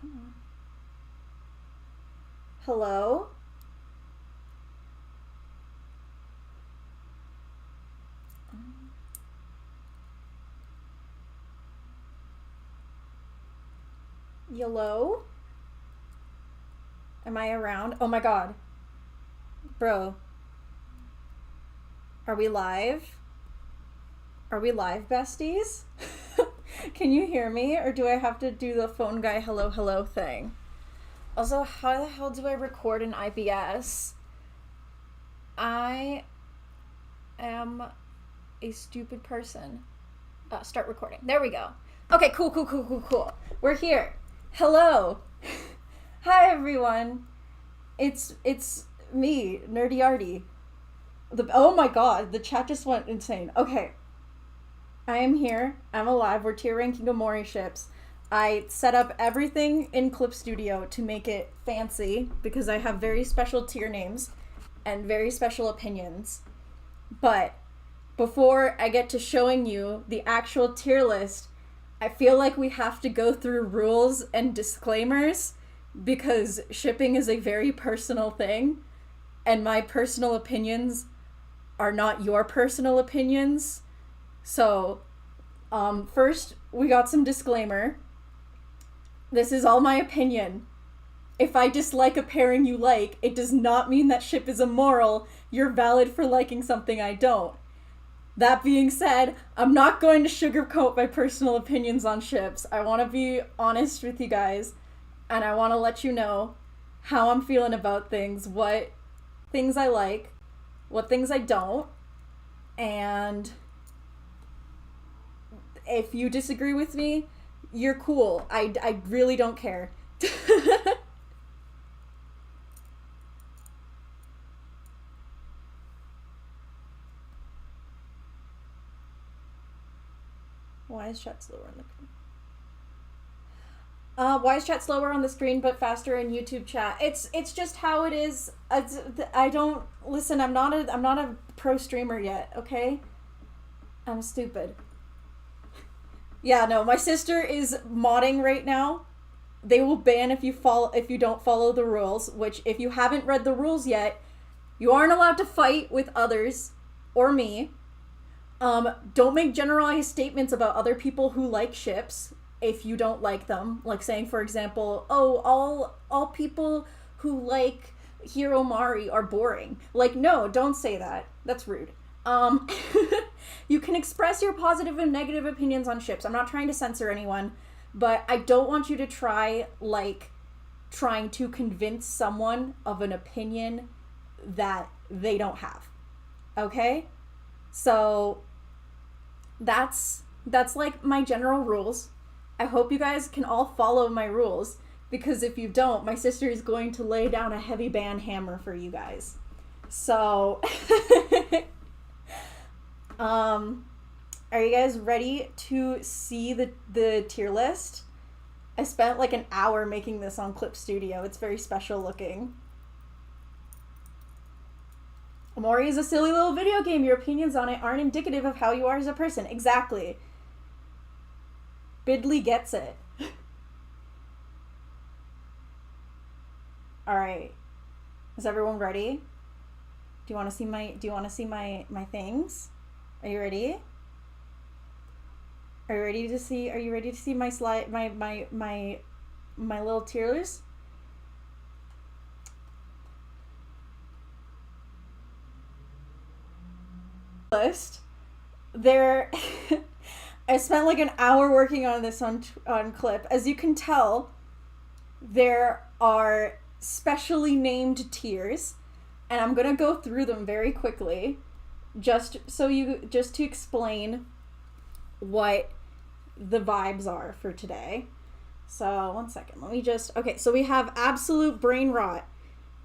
Come on. Hello? Yellow? Am I around? Oh my god. Bro. Are we live? Are we live, besties? Can you hear me? Or do I have to do the phone guy hello hello thing? Also, how the hell do I record in IPS? I am a stupid person. Start recording. There we go. Okay, cool. We're here. Hello. Hi, everyone. It's me, Nerdy-arty. Oh my god, the chat just went insane. Okay. I am here. I'm alive. We're tier ranking Omori ships. I set up everything in Clip Studio to make it fancy because I have very special tier names and very special opinions. But before I get to showing you the actual tier list, I feel like we have to go through rules and disclaimers because shipping is a very personal thing and my personal opinions are not your personal opinions. So, first we got some disclaimer. This is all my opinion. If I dislike a pairing you like, it does not mean that ship is immoral. You're valid for liking something I don't. That being said, I'm not going to sugarcoat my personal opinions on ships. I want to be honest with you guys, and I want to let you know how I'm feeling about things, what things I like, what things I don't, and if you disagree with me, you're cool. I really don't care. Why is chat slower on the why is chat slower on the screen but faster in YouTube chat? It's just how it is. I don't listen. I'm not a pro streamer yet. Okay, I'm stupid. Yeah, no. My sister is modding right now. They will ban if you don't follow the rules. Which, if you haven't read the rules yet, you aren't allowed to fight with others or me. Don't make generalized statements about other people who like ships if you don't like them. Like saying, for example, oh, all people who like Hiro Mari are boring. Like, no, don't say that. That's rude. You can express your positive and negative opinions on ships. I'm not trying to censor anyone, but I don't want you to trying to convince someone of an opinion that they don't have. Okay? So that's like my general rules. I hope you guys can all follow my rules, because if you don't, my sister is going to lay down a heavy band hammer for you guys. So are you guys ready to see the tier list? I spent like an hour making this on Clip Studio. It's very special looking. Omori is a silly little video game. Your opinions on it aren't indicative of how you are as a person. Exactly. Bidley gets it. All right. Is everyone ready? Do you want to see my things? Are you ready? Are you ready to see my slide, my little tiers? List. There I spent like an hour working on this on Clip. As you can tell, there are specially named tiers, and I'm gonna go through them very quickly, just to explain what the vibes are for today. So 1 second, let me okay, so we have absolute brain rot.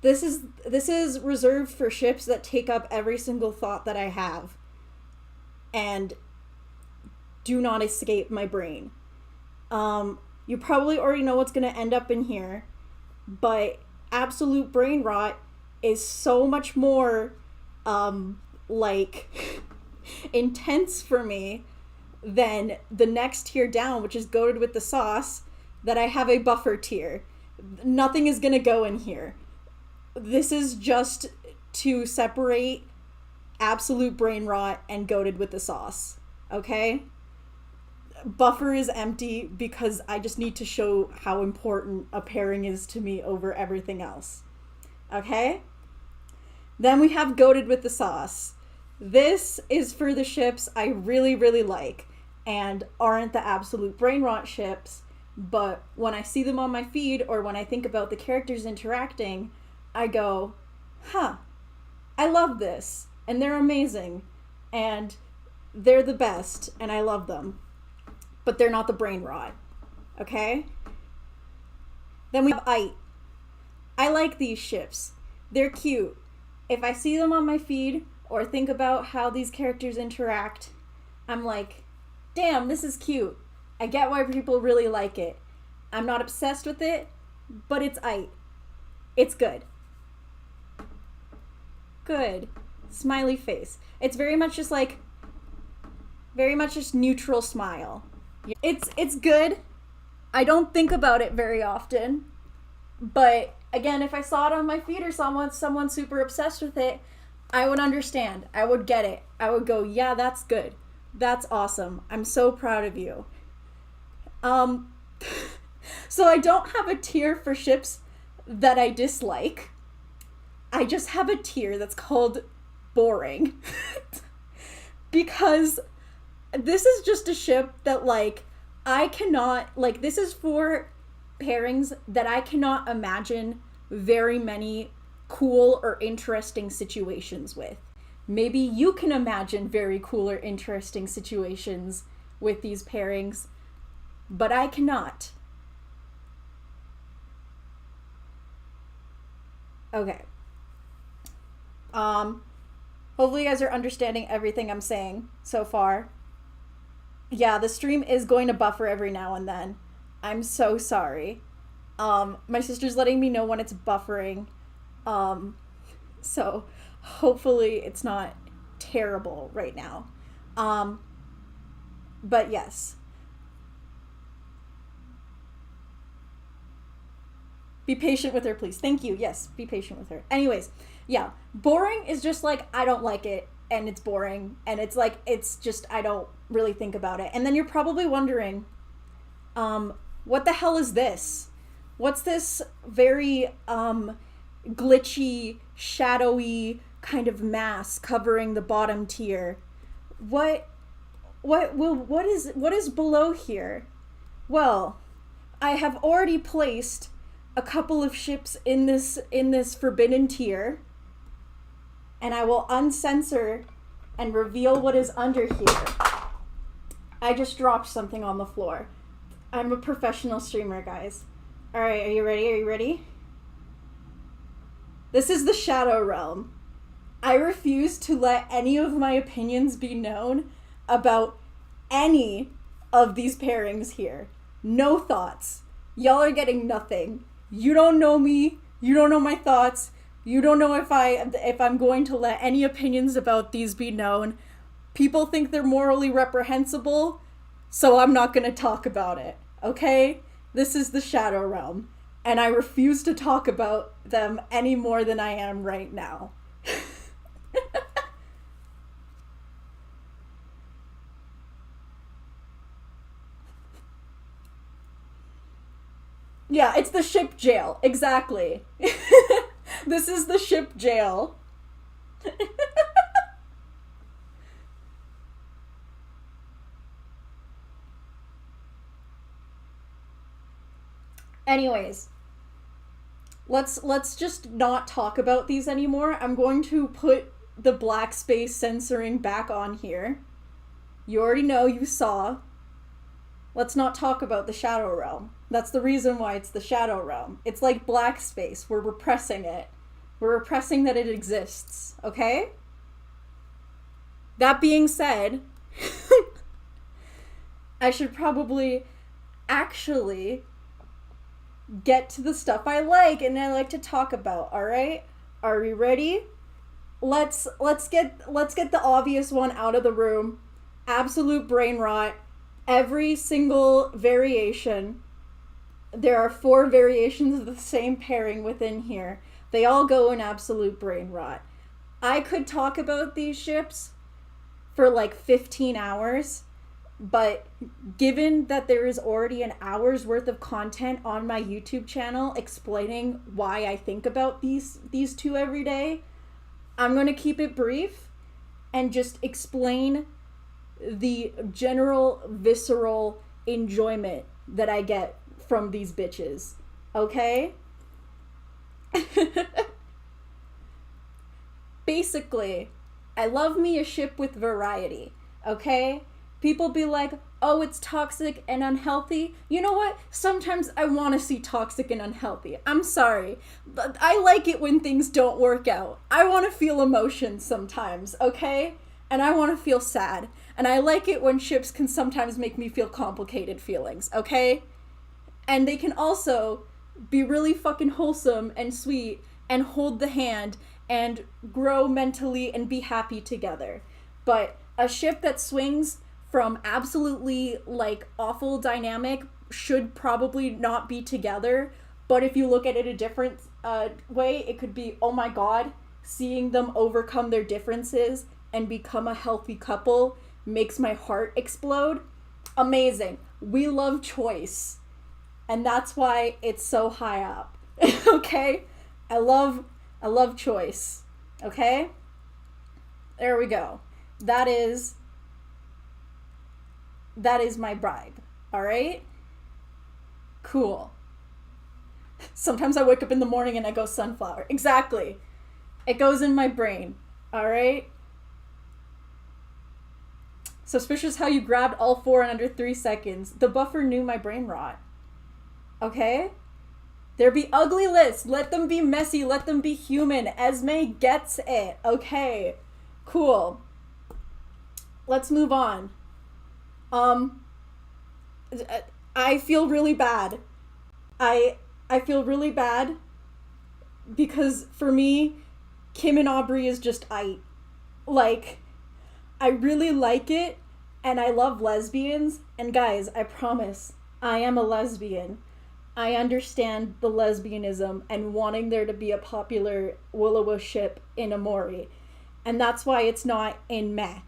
This is reserved for ships that take up every single thought that I have and do not escape my brain. You probably already know what's going to end up in here, but absolute brain rot is so much more like intense for me than the next tier down, which is goated with the sauce, that I have a buffer tier. Nothing is gonna go in here. This is just to separate absolute brain rot and goated with the sauce. Okay? Buffer is empty because I just need to show how important a pairing is to me over everything else. Okay? Then we have goated with the sauce. This is for the ships I really, really like and aren't the absolute brain rot ships, but when I see them on my feed or when I think about the characters interacting, I go, huh, I love this, and they're amazing, and they're the best, and I love them. But they're not the brain rot. Okay? Then we have Ite. I like these ships. They're cute. If I see them on my feed or think about how these characters interact, I'm like, damn, this is cute. I get why people really like it. I'm not obsessed with it, but it's Ite. It's good. Good. Smiley face. It's very much just neutral smile. It's good. I don't think about it very often. But again, if I saw it on my feed or someone super obsessed with it, I would understand. I would get it. I would go, yeah, that's good. That's awesome. I'm so proud of you. So I don't have a tier for ships that I dislike. I just have a tier that's called boring. Because this is just a ship that, I cannot, this is for pairings that I cannot imagine very many cool or interesting situations with. Maybe you can imagine very cool or interesting situations with these pairings, but I cannot. Okay. Hopefully you guys are understanding everything I'm saying so far. Yeah, the stream is going to buffer every now and then. I'm so sorry. My sister's letting me know when it's buffering. So hopefully it's not terrible right now. But yes. Be patient with her, please. Thank you. Yes, be patient with her. Anyways, yeah. Boring is just I don't like it, and it's boring, and it's just, I don't really think about it. And then you're probably wondering, what the hell is this? What's this very, glitchy, shadowy kind of mass covering the bottom tier? What is below here? Well, I have already placed a couple of ships in this forbidden tier, and I will uncensor and reveal what is under here. I just dropped something on the floor. I'm a professional streamer, guys. All right, are you ready? Are you ready? This is the Shadow Realm. I refuse to let any of my opinions be known about any of these pairings here. No thoughts. Y'all are getting nothing. You don't know me. You don't know my thoughts. You don't know if I'm going to let any opinions about these be known. People think they're morally reprehensible, so I'm not going to talk about it. Okay? This is the Shadow Realm, and I refuse to talk about them any more than I am right now. Yeah, it's the ship jail. Exactly. This is the ship jail. Anyways, let's just not talk about these anymore. I'm going to put the black space censoring back on here. You already know, you saw. Let's not talk about the Shadow Realm. That's the reason why it's the Shadow Realm. It's like black space. We're repressing it. We're repressing that it exists, okay? That being said, I should probably actually get to the stuff I like and I like to talk about, all right? Are we ready? Let's get the obvious one out of the room. Absolute brain rot. Every single variation There are 4 variations of the same pairing within here. They all go in absolute brain rot. I could talk about these ships for like 15 hours, but given that there is already an hour's worth of content on my YouTube channel explaining why I think about these two every day, I'm going to keep it brief and just explain the general visceral enjoyment that I get from these bitches. Okay? Basically, I love me a ship with variety. Okay? People be like, oh, it's toxic and unhealthy. You know what? Sometimes I want to see toxic and unhealthy. I'm sorry. But I like it when things don't work out. I want to feel emotions sometimes, okay? And I want to feel sad. And I like it when ships can sometimes make me feel complicated feelings, okay? And they can also be really fucking wholesome and sweet and hold the hand and grow mentally and be happy together. But a ship that swings from absolutely like awful dynamic should probably not be together. But if you look at it a different way, it could be, oh my god, seeing them overcome their differences and become a healthy couple makes my heart explode. Amazing. We love choice. And that's why it's so high up. Okay? I love choice. Okay? There we go. That is my bribe. All right? Cool. Sometimes I wake up in the morning and I go sunflower. Exactly. It goes in my brain. All right? Suspicious how you grabbed all 4 in under 3 seconds. The buffer knew my brain rot. Okay? There be ugly lists. Let them be messy. Let them be human. Esme gets it. Okay. Cool. Let's move on. I feel really bad. I feel really bad because for me, Kim and Aubrey is just like, I really like it and I love lesbians. And guys, I promise, I am a lesbian. I understand the lesbianism and wanting there to be a popular Willow ship in Omori. And that's why it's not in meh.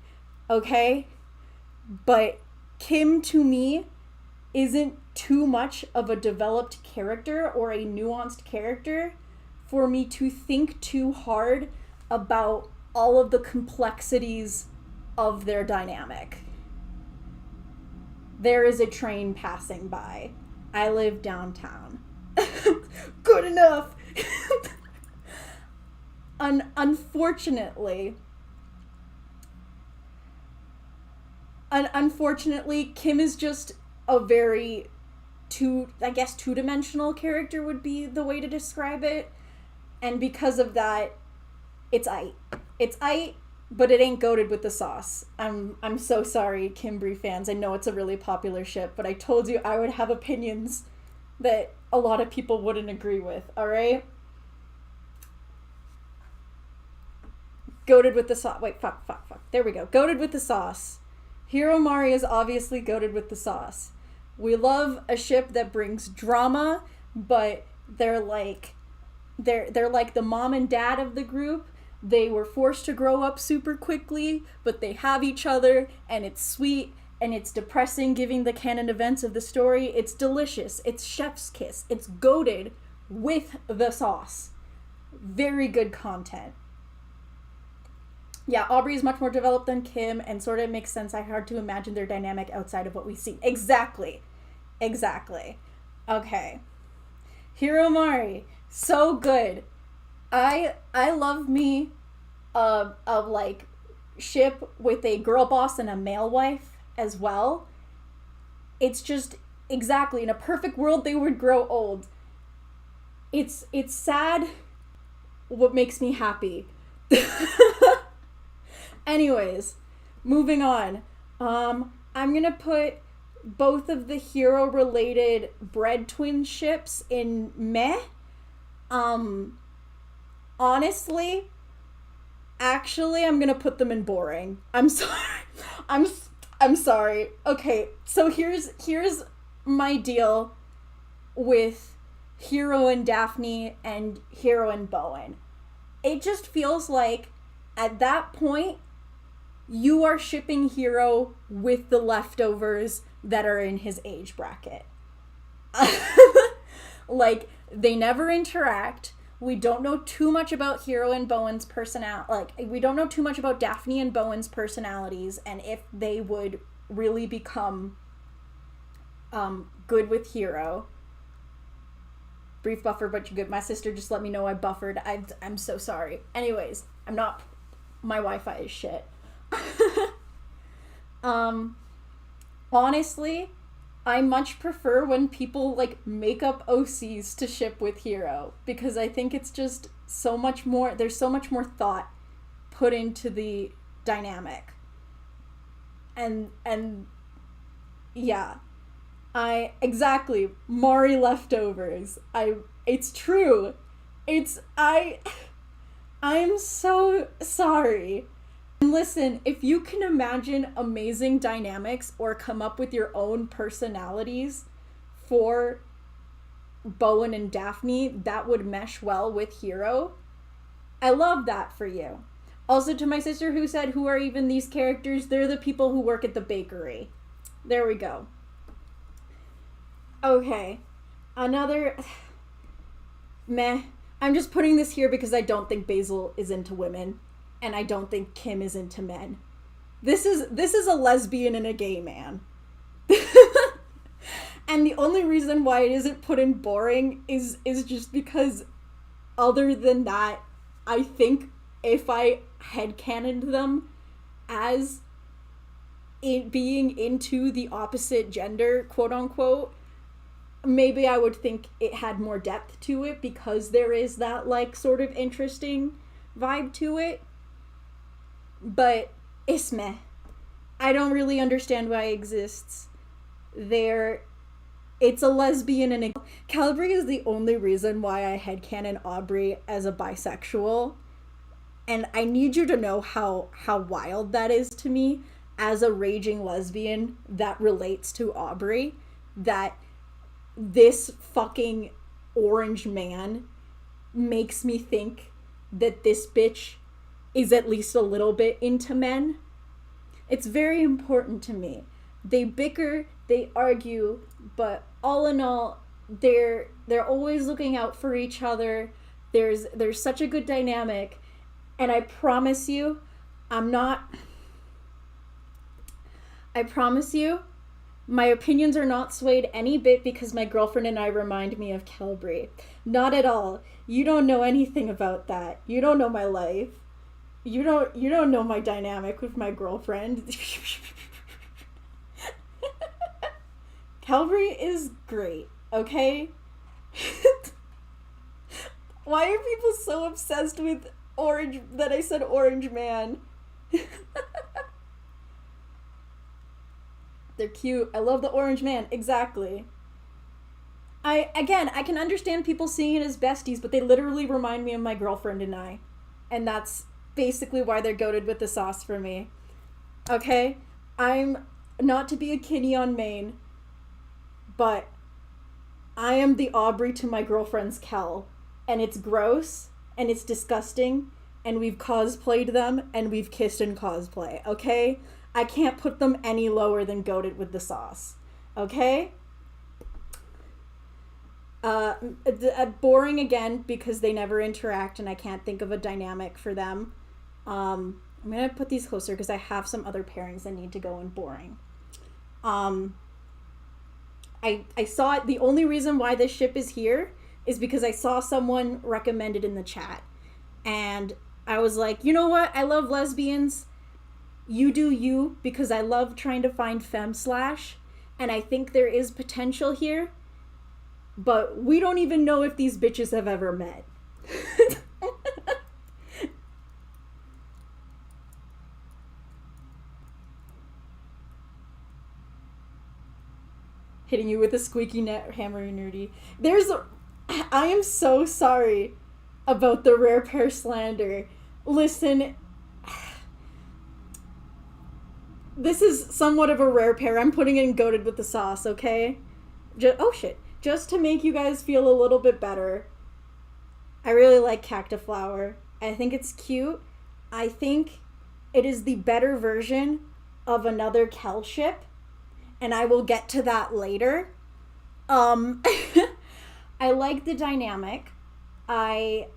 Okay? But Kim, to me, isn't too much of a developed character or a nuanced character for me to think too hard about all of the complexities of their dynamic. There is a train passing by. I live downtown. Good enough. Unfortunately, Kim is just a very two-dimensional character would be the way to describe it. And because of that, it's aight. It's aight, but it ain't goated with the sauce. I'm so sorry, Kimbri fans. I know it's a really popular ship, but I told you I would have opinions that a lot of people wouldn't agree with, alright? Goated with the sauce. Wait, fuck. There we go. Goated with the sauce. Hiro Mari is obviously goated with the sauce. We love a ship that brings drama, but they're like the mom and dad of the group. They were forced to grow up super quickly, but they have each other, and it's sweet, and it's depressing giving the canon events of the story. It's delicious. It's chef's kiss. It's goated with the sauce. Very good content. Yeah, Aubrey is much more developed than Kim, and sort of makes sense. I hard to imagine their dynamic outside of what we see. Exactly. Okay. Hiro Mari, so good. I love me a like ship with a girl boss and a male wife as well. It's just exactly in a perfect world they would grow old. It's sad what makes me happy. Anyways, moving on. I'm gonna put both of the hero related bread twin ships in meh. Honestly, actually, I'm gonna put them in boring. I'm sorry. I'm sorry. Okay, so here's my deal with Hero and Daphne and Hero and Bowen. It just feels like at that point you are shipping Hero with the leftovers that are in his age bracket. Like, they never interact. We don't know too much about Hero and Bowen's personality. Like, we don't know too much about Daphne and Bowen's personalities and if they would really become good with Hero. Brief buffer, but you good. My sister just let me know I buffered. I'm so sorry. Anyways, I'm not... My Wi-Fi is shit. Honestly, I much prefer when people, like, make up OCs to ship with Hero, because I think it's just so much more... There's so much more thought put into the dynamic. And yeah. Exactly. Maury leftovers. It's true. I'm so sorry. And listen, if you can imagine amazing dynamics or come up with your own personalities for Bowen and Daphne that would mesh well with Hero, I love that for you. Also, to my sister who said, who are even these characters? They're the people who work at the bakery. There we go. Okay. Another... Meh. I'm just putting this here because I don't think Basil is into women. And I don't think Kim is into men. This is a lesbian and a gay man. And the only reason why it isn't put in boring is just because, other than that, I think if I headcanoned them as being into the opposite gender, quote unquote, maybe I would think it had more depth to it because there is that, like, sort of interesting vibe to it. But it's meh. I don't really understand why it exists. It's a lesbian and a... Calvary is the only reason why I headcanon Aubrey as a bisexual. And I need you to know how wild that is to me as a raging lesbian that relates to Aubrey. That this fucking orange man makes me think that this bitch is at least a little bit into men. It's very important to me. They bicker, they argue, but all in all, they're always looking out for each other. There's such a good dynamic, and I promise you, my opinions are not swayed any bit because my girlfriend and I remind me of Kelbry. Not at all. You don't know anything about that. You don't know my life. You don't know my dynamic with my girlfriend. Calvary is great, okay? Why are people so obsessed with orange that I said orange man? They're cute. I love the orange man. Exactly. I can understand people seeing it as besties, but they literally remind me of my girlfriend and I. And that's basically why they're goated with the sauce for me. Okay? I'm not to be a kiddie on Maine, but I am the Aubrey to my girlfriend's Kel. And it's gross, and it's disgusting, and we've cosplayed them, and we've kissed in cosplay, okay? I can't put them any lower than goated with the sauce, okay? Boring again, because they never interact, and I can't think of a dynamic for them. I'm gonna put these closer because I have some other pairings that need to go in boring. I saw it. The only reason why this ship is here is because I saw someone recommend it in the chat. And I was like, you know what? I love lesbians. You do you, because I love trying to find femme/, and I think there is potential here. But we don't even know if these bitches have ever met. Hitting you with a squeaky hammer, nerdy. I am so sorry about the rare pair slander. Listen, this is somewhat of a rare pair. I'm putting it in goated with the sauce, okay? Oh shit. just to make you guys feel a little bit better, I really like Cactiflower. I think it's cute. I think it is the better version of another Kel ship, and I will get to that later. I like the dynamic. I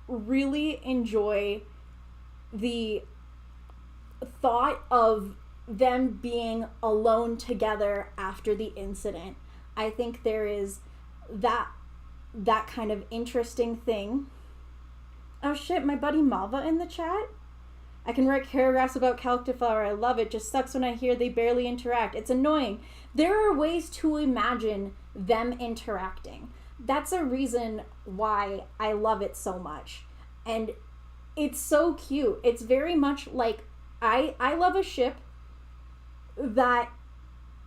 really enjoy the thought of them being alone together after the incident. I think there is that kind of interesting thing. Oh shit, my buddy Mava in the chat? I can write paragraphs about Cactiflower. I love it. Just sucks when I hear they barely interact. It's annoying. There are ways to imagine them interacting. That's a reason why I love it so much. And it's so cute. It's very much like, I love a ship that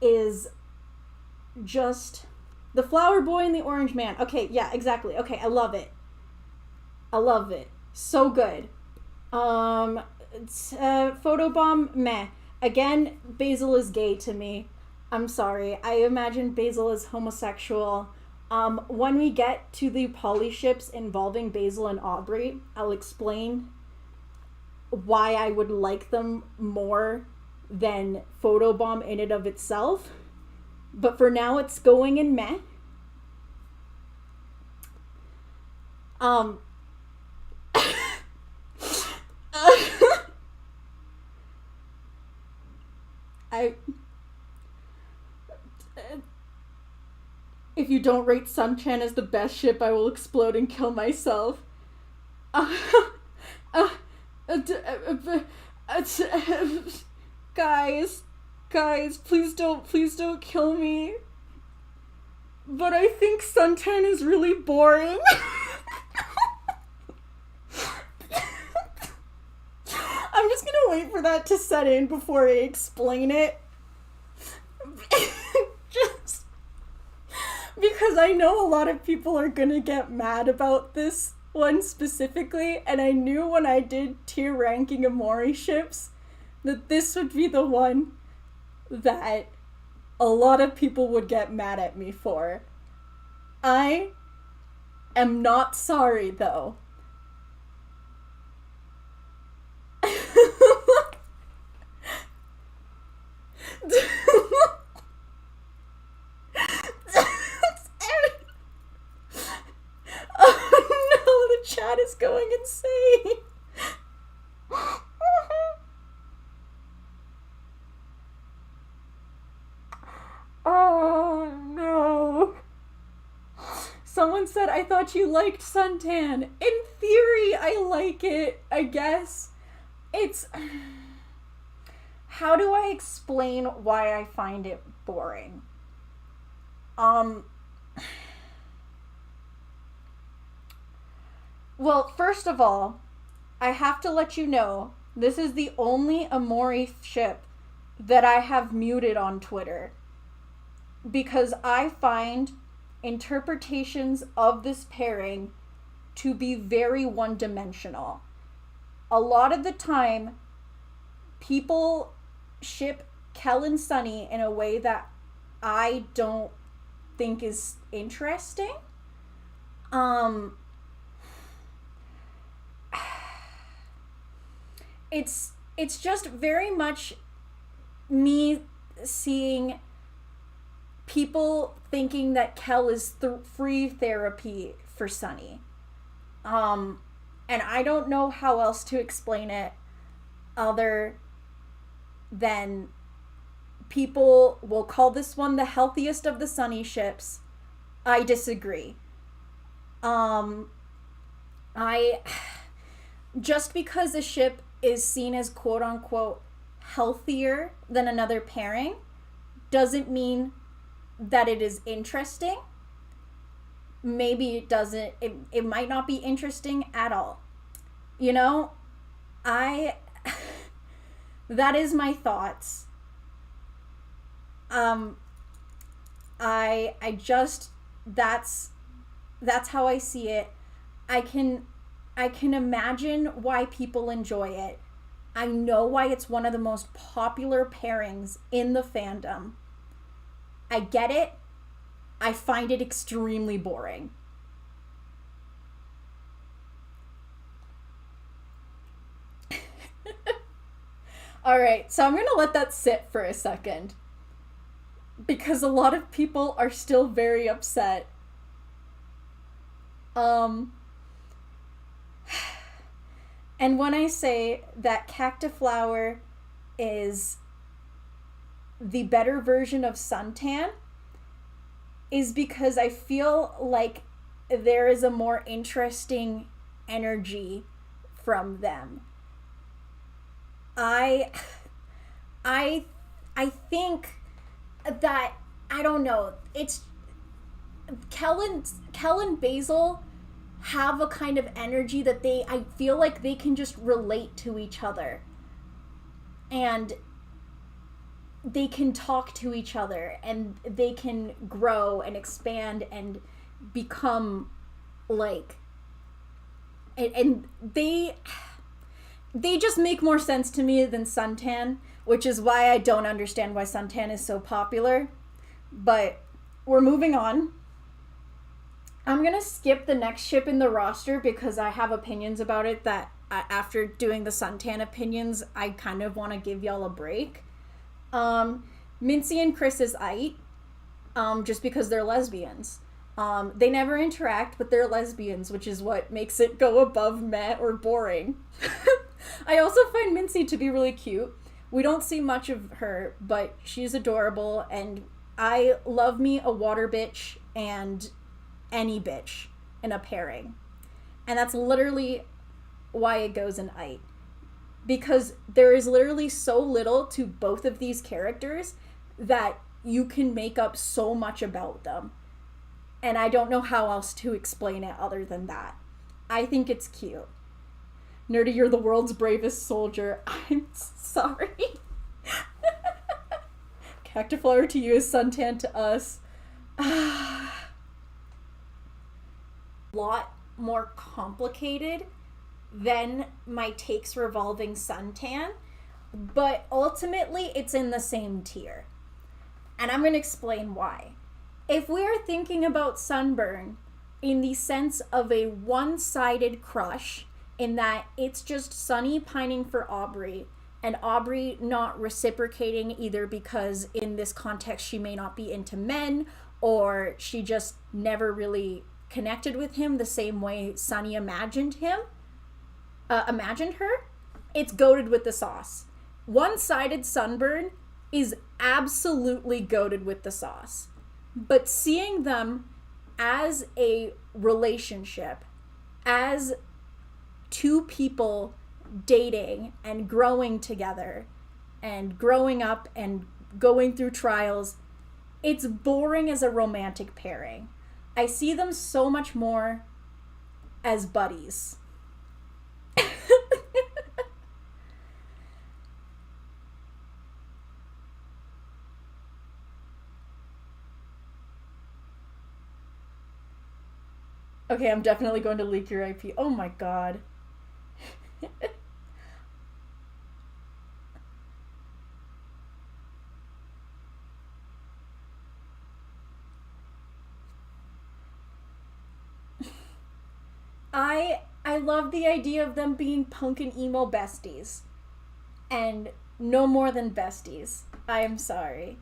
is just the flower boy and the orange man. Okay, yeah, exactly. Okay, I love it. I love it. So good. Photobomb, meh. Again, Basil is gay to me. I'm sorry. I imagine Basil is homosexual. When we get to the poly ships involving Basil and Aubrey, I'll explain why I would like them more than Photobomb in and of itself. But for now, it's going in meh. If you don't rate Suntan as the best ship, I will explode and kill myself. Guys, please don't kill me. But I think Suntan is really boring. I'm just gonna wait for that to set in before I explain it. Just because I know a lot of people are gonna get mad about this one specifically, and I knew when I did tier ranking Omori ships that this would be the one that a lot of people would get mad at me for. I am not sorry, though. Oh no, the chat is going insane. Oh no. Someone said, I thought you liked Suntan. In theory, I like it, I guess. It's... How do I explain why I find it boring? Well, first of all, I have to let you know, this is the only Omori ship that I have muted on Twitter. Because I find interpretations of this pairing to be very one-dimensional. A lot of the time, people ship Kel and Sunny in a way that I don't think is interesting. It's just very much me seeing people thinking that Kel is free therapy for Sunny. And I don't know how else to explain it other than people will call this one the healthiest of the Sunny ships. I disagree. Just because a ship is seen as quote-unquote healthier than another pairing doesn't mean that it is interesting. Maybe it doesn't, it might not be interesting at all. You know, that is my thoughts. I just, that's how I see it. I can imagine why people enjoy it. I know why it's one of the most popular pairings in the fandom. I get it. I find it extremely boring. Alright, so I'm gonna let that sit for a second. Because a lot of people are still very upset. And when I say that Cactiflower is the better version of Suntan, is because I feel like there is a more interesting energy from them. I think that, I don't know, it's Kel and Basil have a kind of energy that I feel like they can just relate to each other. And they can talk to each other, and they can grow and expand and become like, and they just make more sense to me than Suntan, which is why I don't understand why Suntan is so popular. But we're moving on. I'm gonna skip the next ship in the roster because I have opinions about it that after doing the Suntan opinions, I kind of want to give y'all a break. Mincy and Chris is aight, just because they're lesbians. They never interact, but they're lesbians, which is what makes it go above meh or boring. I also find Mincy to be really cute. We don't see much of her, but she's adorable, and I love me a water bitch and any bitch in a pairing. And that's literally why it goes in aight. Because there is literally so little to both of these characters that you can make up so much about them. And I don't know how else to explain it other than that. I think it's cute. Nerdy, you're the world's bravest soldier. I'm sorry. Cactiflower to you is Suntan to us. Lot more complicated than my takes revolving Suntan, but ultimately it's in the same tier. And I'm going to explain why. If we are thinking about Sunburn in the sense of a one-sided crush, in that it's just Sunny pining for Aubrey, and Aubrey not reciprocating either because in this context she may not be into men, or she just never really connected with him the same way Sunny imagined her, it's goated with the sauce. One-sided Sunburn is absolutely goated with the sauce. But seeing them as a relationship, as two people dating and growing together and growing up and going through trials, it's boring as a romantic pairing. I see them so much more as buddies. Okay, I'm definitely going to leak your IP. Oh my god. I love the idea of them being punk and emo besties. And no more than besties. I am sorry.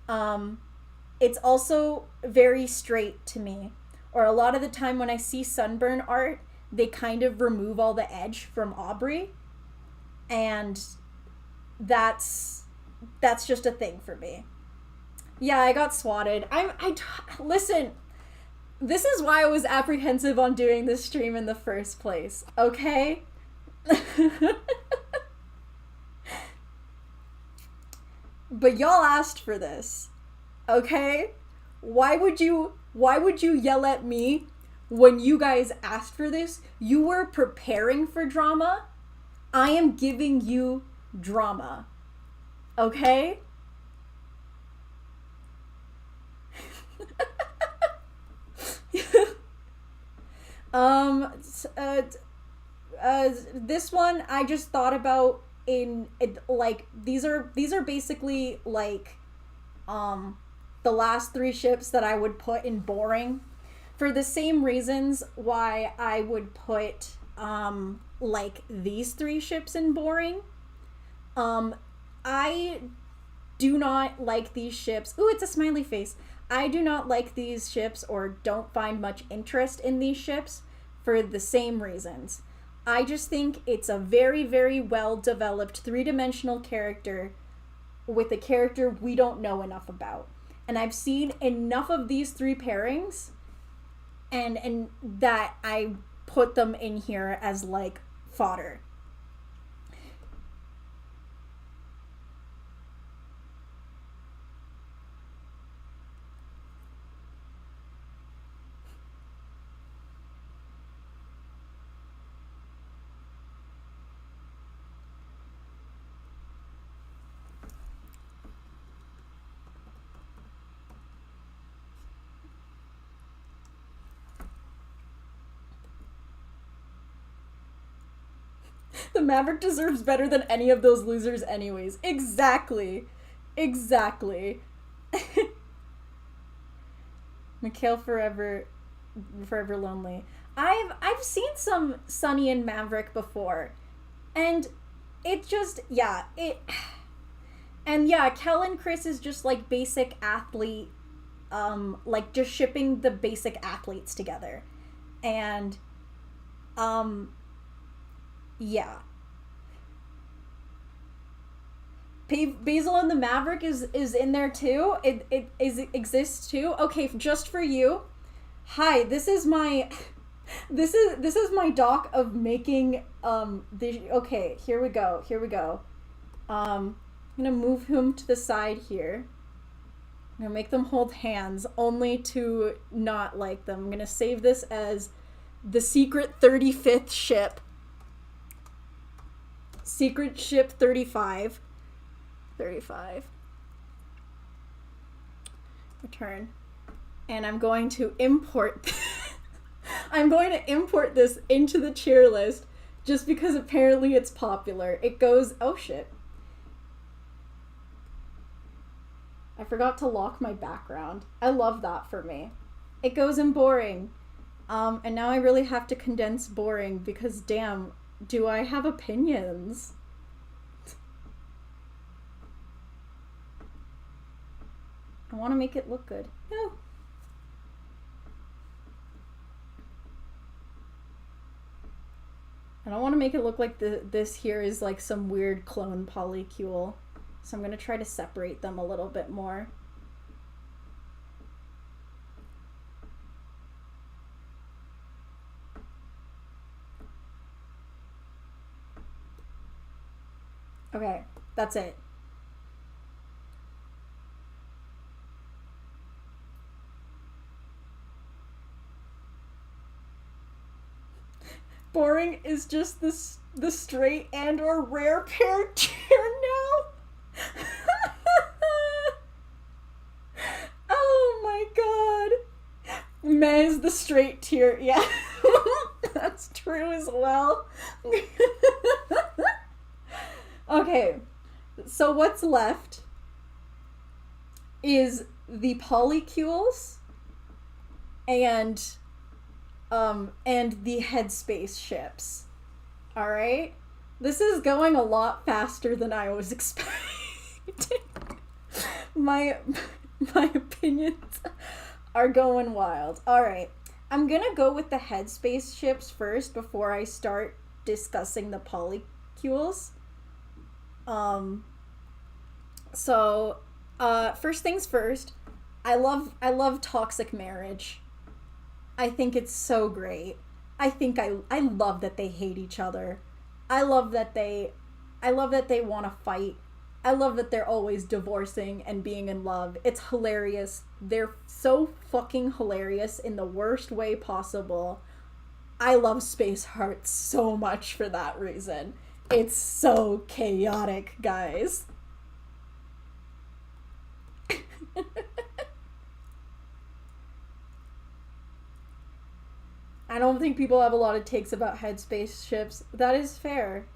It's also very straight to me. Or a lot of the time when I see Sunburn art, they kind of remove all the edge from Aubrey. And that's just a thing for me. Yeah, I got swatted. Listen, this is why I was apprehensive on doing this stream in the first place, okay? But y'all asked for this, okay? Why would you yell at me when you guys asked for this? You were preparing for drama. I am giving you drama. Okay? this one I just thought about in like these are basically like the last three ships that I would put in boring for the same reasons why I would put like these three ships in boring. I do not like these ships. Ooh, it's a smiley face. I do not like these ships or don't find much interest in these ships for the same reasons. I just think it's a very, very well developed three-dimensional character with a character we don't know enough about. And I've seen enough of these three pairings and that I put them in here as like fodder. The Maverick deserves better than any of those losers anyways. Exactly. Exactly. Mikhail forever lonely. I've seen some Sunny and Maverick before. And it just, yeah, and yeah, Kel and Chris is just like basic athlete, like just shipping the basic athletes together. And yeah. Basil and the Maverick is in there too. It exists too. Okay, just for you. Hi, this is my this is my doc of making okay, here we go. I'm gonna move him to the side here. I'm gonna make them hold hands only to not like them. I'm gonna save this as the secret 35th ship. Secret ship 35. Return. And I'm going to import I'm going to import this into the cheer list just because apparently it's popular. It goes, oh shit. I forgot to lock my background. I love that for me. It goes in boring. And now I really have to condense boring because damn, do I have opinions? I want to make it look good. No. I don't want to make it look like this here is like some weird clone polycule. So I'm going to try to separate them a little bit more. Okay, that's it. Boring is just the straight and or rare pair tier now. Oh my god. Meh is the straight tier. Yeah. That's true as well. Okay. So what's left is the polycules and the headspace ships. Alright? This is going a lot faster than I was expecting. My opinions are going wild. Alright. I'm gonna go with the headspace ships first before I start discussing the polycules. First things first, I love toxic marriage. I think it's so great. I love that they hate each other. I love that they want to fight. I love that they're always divorcing and being in love. It's hilarious. They're so fucking hilarious in the worst way possible. I love Space Heart so much for that reason. It's so chaotic, guys. I don't think people have a lot of takes about headspace ships. That is fair.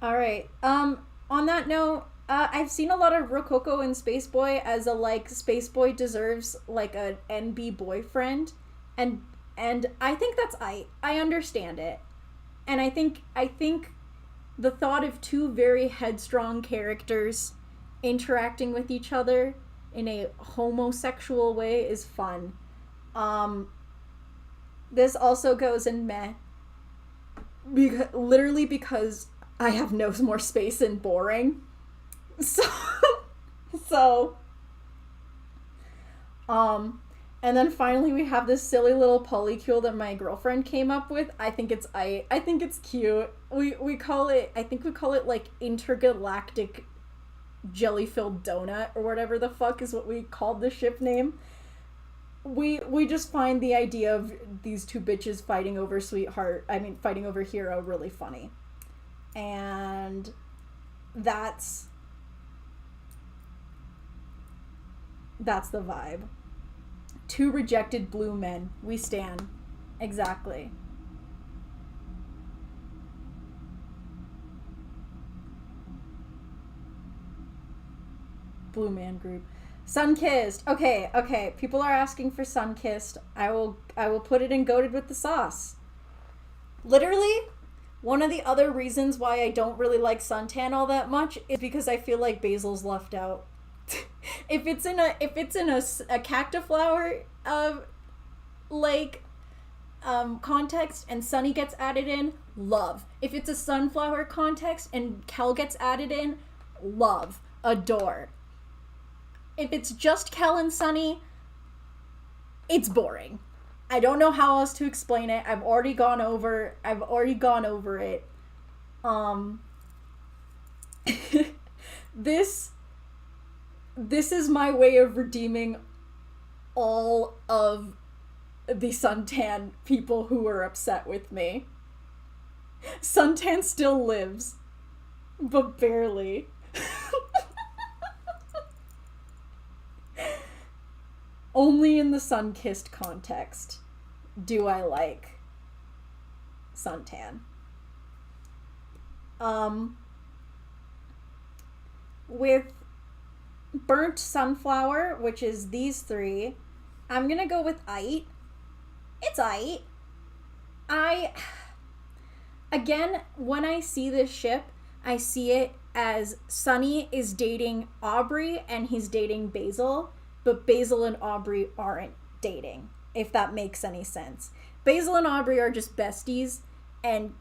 Alright, on that note, I've seen a lot of Rococo and Spaceboy as a, like, Spaceboy deserves, like, an NB boyfriend, and I think that's I understand it. And I think the thought of two very headstrong characters interacting with each other in a homosexual way is fun. This also goes in meh. Literally because I have no more space and boring. So, and then finally we have this silly little polycule that my girlfriend came up with. I think it's cute. We call it, I think we call it, like, intergalactic jelly-filled donut, or whatever the fuck is what we called the ship name. We just find the idea of these two bitches fighting over fighting over Hero really funny. And that's the vibe. Two rejected blue men. We stan. Exactly. Blue man group. Sunkissed. Okay. People are asking for Sunkissed. I will put it in Goated with the Sauce. Literally, one of the other reasons why I don't really like suntan all that much is because I feel like Basil's left out. if it's in a cactiflower context and Sunny gets added in, love. If it's a sunflower context and Kel gets added in, love, adore. If it's just Kel and Sunny, it's boring. I don't know how else to explain it. I've already gone over it. This is my way of redeeming all of the suntan people who were upset with me. Suntan still lives, but barely. Only in the sun-kissed context do I like suntan. With burnt sunflower, which is these three, I'm gonna go with Ite. It's Ite. Again, when I see this ship, I see it as Sunny is dating Aubrey and he's dating Basil, but Basil and Aubrey aren't dating, if that makes any sense. Basil and Aubrey are just besties, and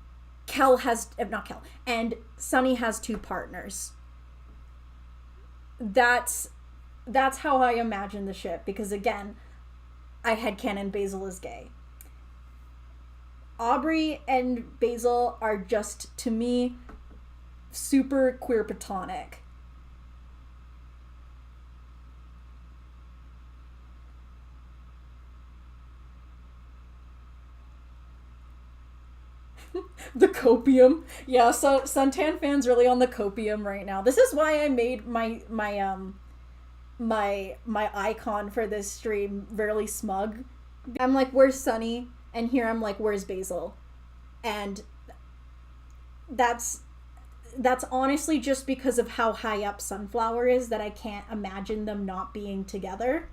and Sunny has two partners. That's how I imagine the ship, because again, I headcanon Basil is gay. Aubrey and Basil are just, to me, super queer platonic. The copium. Yeah, so suntan fans really on the copium right now. This is why I made my icon for this stream really smug. I'm like, where's Sunny? And here I'm like, where's Basil? And that's honestly just because of how high up Sunflower is that I can't imagine them not being together.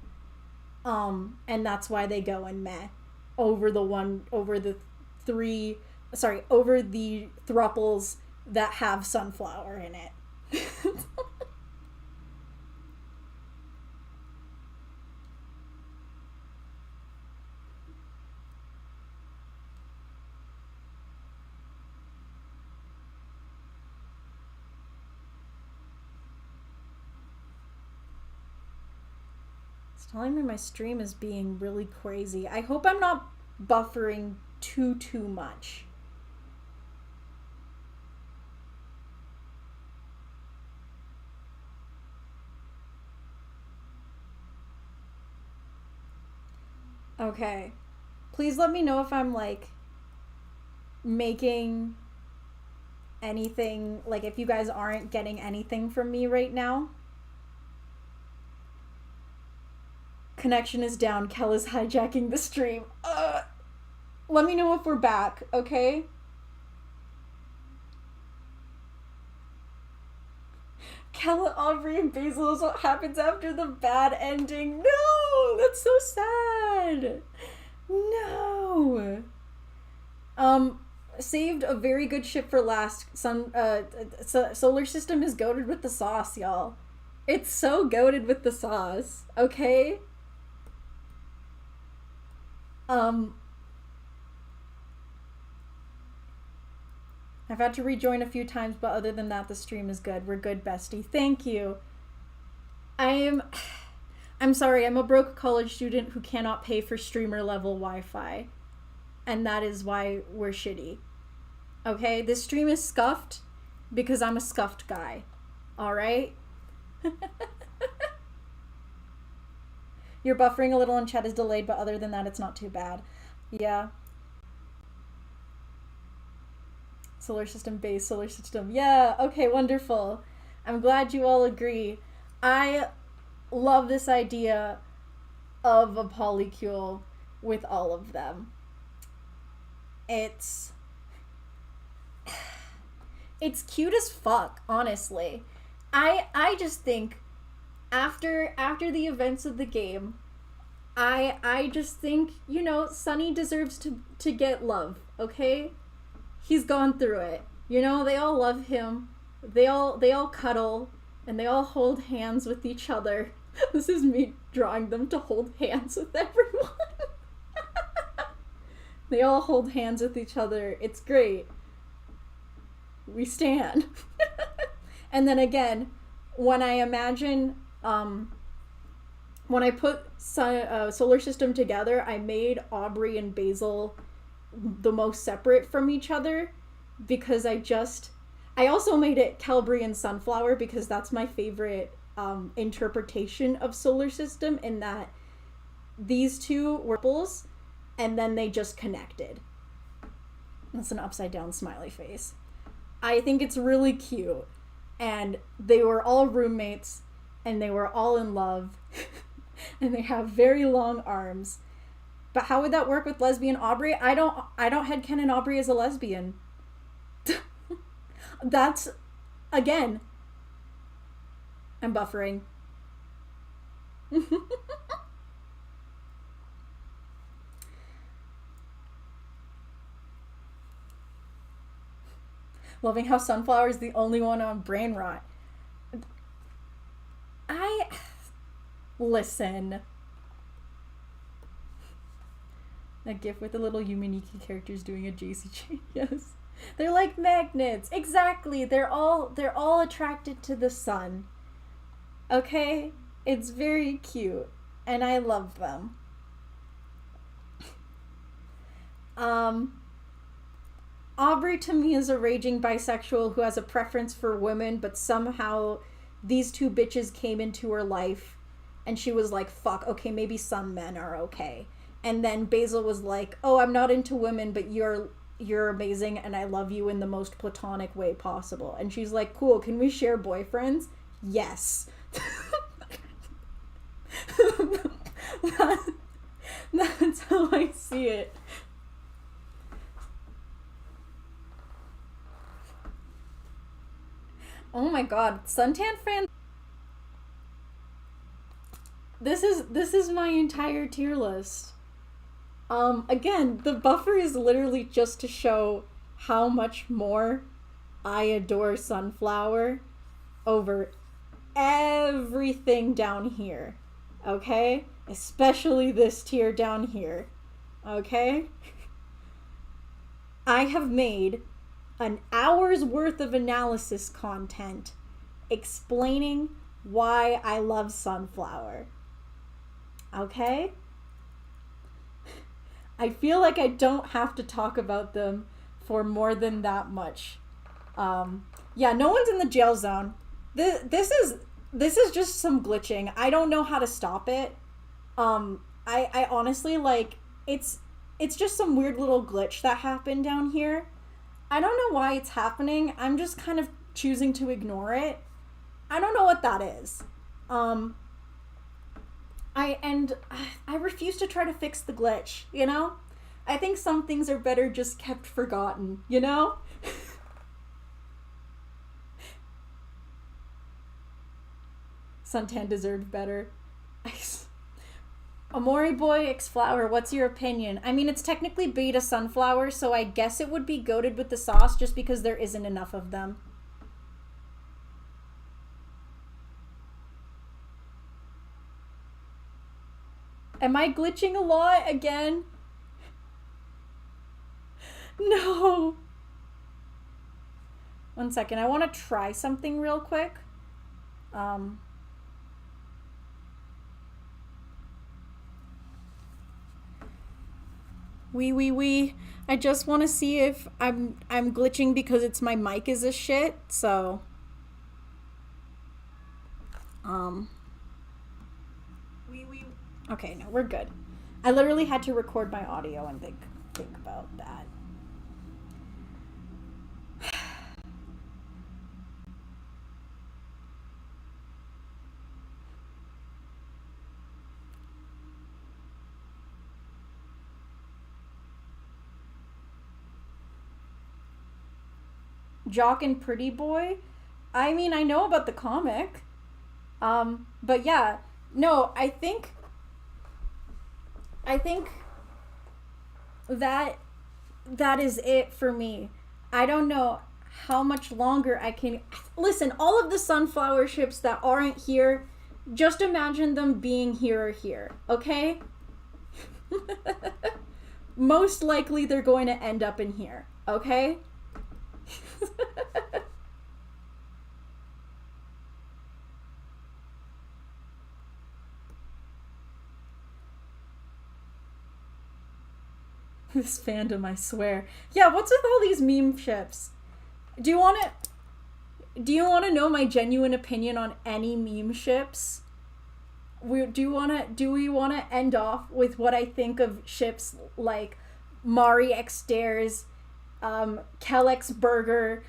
And that's why they go in meh over the thruples that have Sunflower in it. It's telling me my stream is being really crazy. I hope I'm not buffering too much. Okay. Please let me know if I'm, like, making anything, like, if you guys aren't getting anything from me right now. Connection is down. Kel is hijacking the stream. Let me know if we're back, okay? Kella, Aubrey, and Basil is what happens after the bad ending. No! That's so sad! No! Saved a very good ship for last. Solar System is goated with the sauce, y'all. It's so goated with the sauce, okay? I've had to rejoin a few times, but other than that, the stream is good. We're good, bestie. Thank you. I'm sorry, I'm a broke college student who cannot pay for streamer level Wi-Fi. And that is why we're shitty. Okay? This stream is scuffed because I'm a scuffed guy. Alright? You're buffering a little and chat is delayed, but other than that, it's not too bad. Yeah. Solar system base, solar system. Yeah, okay, wonderful. I'm glad you all agree. I love this idea of a polycule with all of them. It's cute as fuck, honestly. I just think after the events of the game, I just think, you know, Sunny deserves to get love, okay? He's gone through it. You know, they all love him. They all cuddle and they all hold hands with each other. This is me drawing them to hold hands with everyone. They all hold hands with each other. It's great. We stand. And then again, when I imagine, when I put Solar System together, I made Aubrey and Basil the most separate from each other because I also made it Kelbry and Sunflower because that's my favorite interpretation of Solar System, in that these two were ripples and then they just connected. That's an upside down smiley face. I think it's really cute, and they were all roommates and they were all in love and they have very long arms. But how would that work with lesbian Aubrey? I don't headcanon Aubrey as a lesbian. That's, again, I'm buffering. Loving how Sunflower is the only one on brain rot. Listen. A gif with the little Yuminiki characters doing a JC chain. Yes. They're like magnets. Exactly. They're all attracted to the sun. Okay? It's very cute. And I love them. Aubrey to me is a raging bisexual who has a preference for women, but somehow these two bitches came into her life and she was like, fuck, okay, maybe some men are okay. And then Basil was like, oh, I'm not into women, but you're amazing and I love you in the most platonic way possible. And she's like, cool, can we share boyfriends? Yes. That's how I see it. Oh my god, suntan fans. This is my entire tier list. Again, the buffer is literally just to show how much more I adore Sunflower over everything down here. Okay? Especially this tier down here. Okay? I have made an hour's worth of analysis content explaining why I love Sunflower. Okay? I feel like I don't have to talk about them for more than that much. Yeah, no one's in the jail zone. This is just some glitching. I don't know how to stop it. I honestly, like, it's just some weird little glitch that happened down here. I don't know why it's happening. I'm just kind of choosing to ignore it. I don't know what that is. I refuse to try to fix the glitch, you know? I think some things are better just kept forgotten, you know? Suntan deserved better. Omori boy X flower, what's your opinion? I mean, it's technically beta sunflower, so I guess it would be goated with the sauce just because there isn't enough of them. Am I glitching a lot again? No. One second, I want to try something real quick. Wee. I just want to see if I'm glitching because it's my mic is a shit, so wee. Okay, no, we're good. I literally had to record my audio and think about that. Jock and Pretty Boy? I mean, I know about the comic. But yeah, no, I think that is it for me. I don't know how much longer I can listen. All of the sunflower ships that aren't here, just imagine them being here or here, okay? Most likely they're going to end up in here, okay? This fandom, I swear. Yeah, what's with all these meme ships? Do you want to know my genuine opinion on any meme ships? Do we want to end off with what I think of ships like Mari X Stairs, Kel X Burger,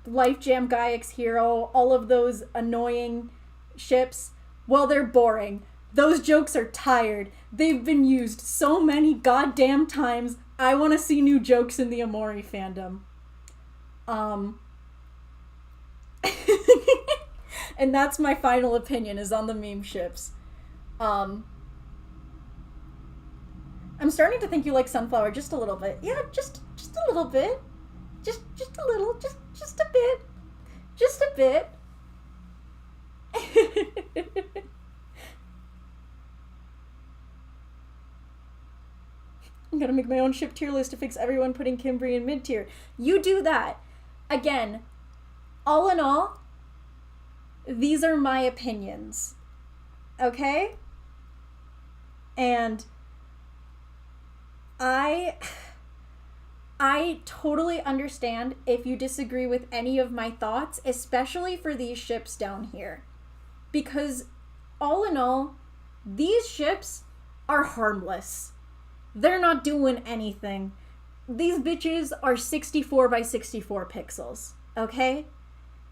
Life Jam Guy X Hero, all of those annoying ships? Well, they're boring. Those jokes are tired. They've been used so many goddamn times. I want to see new jokes in the Omori fandom. And that's my final opinion, is on the meme ships. I'm starting to think you like Sunflower just a little bit. Yeah, just a little bit. Just a little. Just a bit. Just a bit. I'm gonna make my own ship tier list to fix everyone putting Kimberly in mid tier. You do that. Again, all in all, these are my opinions. Okay? And I totally understand if you disagree with any of my thoughts, especially for these ships down here. Because all in all, these ships are harmless. They're not doing anything. These bitches are 64 by 64 pixels, okay?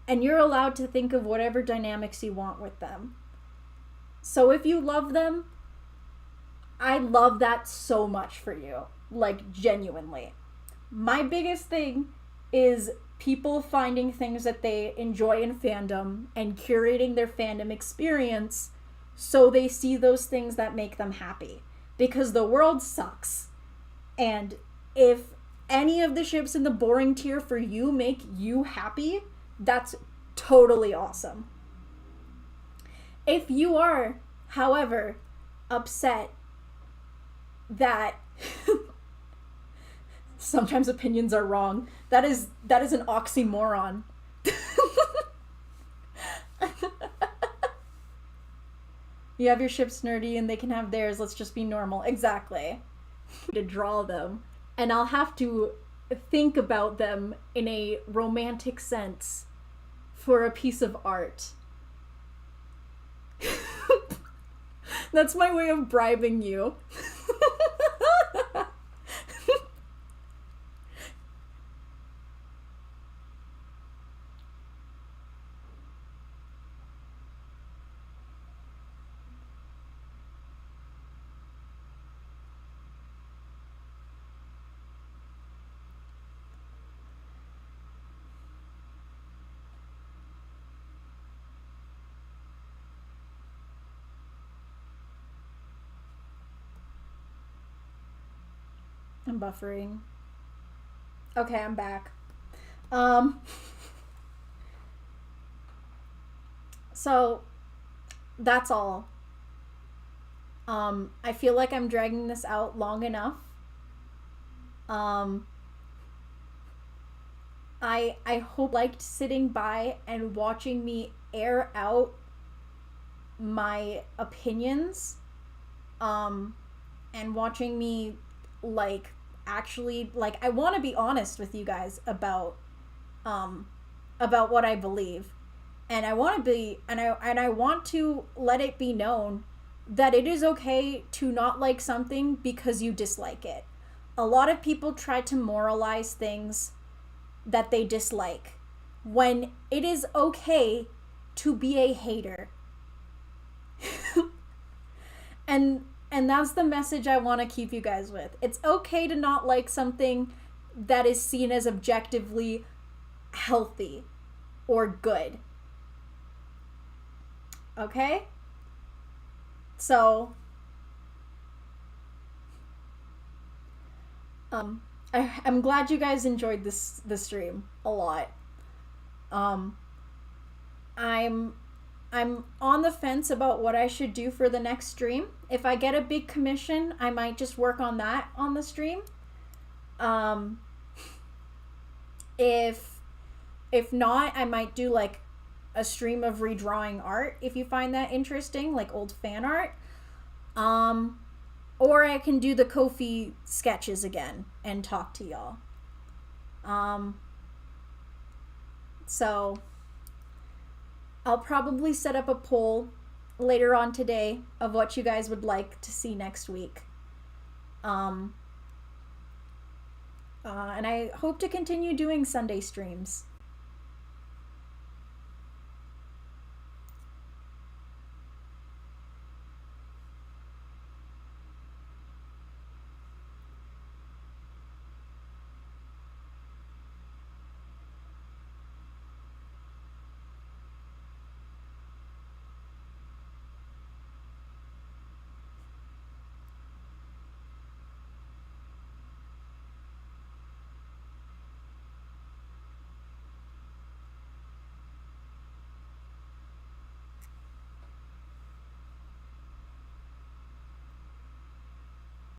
And you're allowed to think of whatever dynamics you want with them. So if you love them, I love that so much for you. Like, genuinely. My biggest thing is people finding things that they enjoy in fandom and curating their fandom experience so they see those things that make them happy. Because the world sucks. And if any of the ships in the boring tier for you make you happy, that's totally awesome. If you are, however, upset that sometimes opinions are wrong, that is an oxymoron. You have your ships nerdy and they can have theirs. Let's just be normal. Exactly. To draw them. And I'll have to think about them in a romantic sense for a piece of art. That's my way of bribing you. I'm buffering. Okay, I'm back. So that's all. I feel like I'm dragging this out long enough. I hope you liked sitting by and watching me air out my opinions, and watching me like actually like I want to be honest with you guys about what I believe, and I want to be and I want to let it be known that it is okay to not like something because you dislike it. A lot of people try to moralize things that they dislike when it is okay to be a hater. and that's the message I want to keep you guys with. It's okay to not like something that is seen as objectively healthy or good. Okay? So I'm glad you guys enjoyed this stream a lot. I'm on the fence about what I should do for the next stream. If I get a big commission, I might just work on that on the stream. If not, I might do like a stream of redrawing art if you find that interesting, like old fan art. Or I can do the Ko-fi sketches again and talk to y'all. So I'll probably set up a poll later on today of what you guys would like to see next week. And I hope to continue doing Sunday streams.